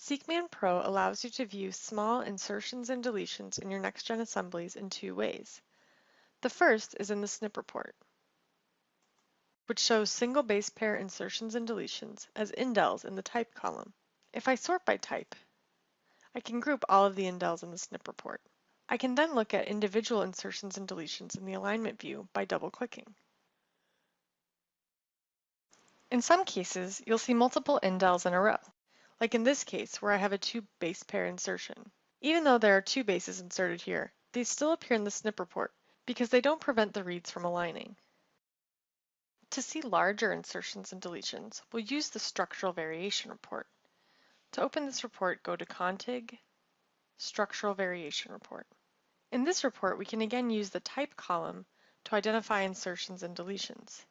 SeqMan Pro allows you to view small insertions and deletions in your next-gen assemblies in two ways. The first is in the SNP report, which shows single base pair insertions and deletions as indels in the type column. If I sort by type, I can group all of the indels in the SNP report. I can then look at individual insertions and deletions in the alignment view by double-clicking. In some cases, you'll see multiple indels in a row, like in this case where I have a two base pair insertion. Even though there are two bases inserted here, they still appear in the SNP report because they don't prevent the reads from aligning. To see larger insertions and deletions, we'll use the structural variation report. To open this report, go to Config, Structural Variation Report. In this report, we can again use the type column to identify insertions and deletions.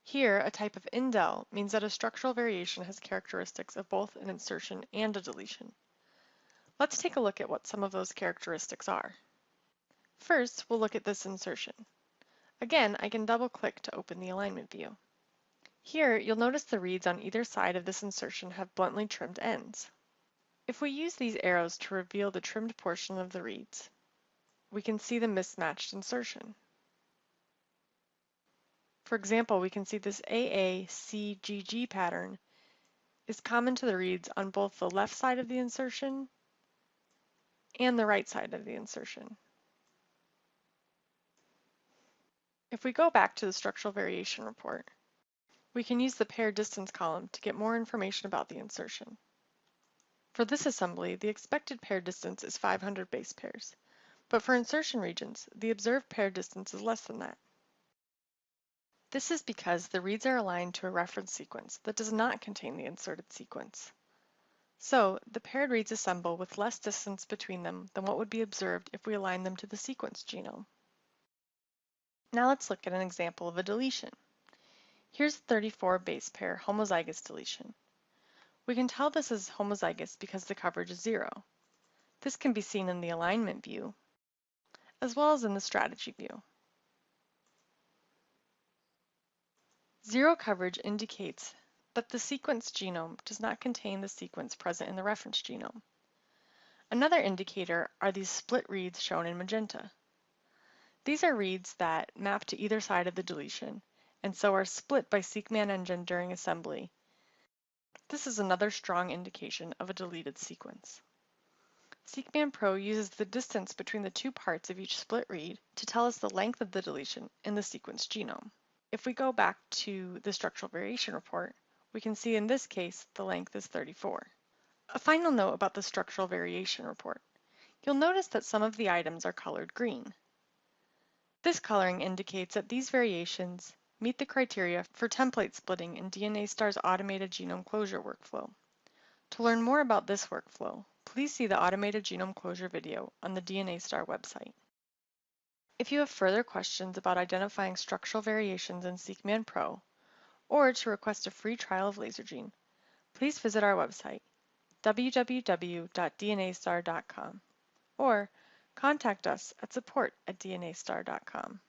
Here, a type of indel means that a structural variation has characteristics of both an insertion and a deletion. Let's take a look at what some of those characteristics are. First, we'll look at this insertion. Again, I can double-click to open the alignment view. Here, you'll notice the reads on either side of this insertion have bluntly trimmed ends. If we use these arrows to reveal the trimmed portion of the reads, we can see the mismatched insertion. For example, we can see this AACGG pattern is common to the reads on both the left side of the insertion and the right side of the insertion. If we go back to the structural variation report, we can use the pair distance column to get more information about the insertion. For this assembly, the expected pair distance is 500 base pairs, but for insertion regions, the observed pair distance is less than that. This is because the reads are aligned to a reference sequence that does not contain the inserted sequence. So, the paired reads assemble with less distance between them than what would be observed if we align them to the sequence genome. Now let's look at an example of a deletion. Here's a 34 base pair homozygous deletion. We can tell this is homozygous because the coverage is 0. This can be seen in the alignment view, as well as in the strategy view. 0 coverage indicates that the sequence genome does not contain the sequence present in the reference genome. Another indicator are these split reads shown in magenta. These are reads that map to either side of the deletion, and so are split by SeqMan engine during assembly. This is another strong indication of a deleted sequence. SeqMan Pro uses the distance between the two parts of each split read to tell us the length of the deletion in the sequence genome. If we go back to the structural variation report, we can see in this case the length is 34. A final note about the structural variation report. You'll notice that some of the items are colored green. This coloring indicates that these variations meet the criteria for template splitting in DNASTAR's automated genome closure workflow. To learn more about this workflow, please see the automated genome closure video on the DNASTAR website. If you have further questions about identifying structural variations in SeqMan Pro, or to request a free trial of LaserGene, please visit our website, www.dnastar.com, or contact us at support@dnastar.com.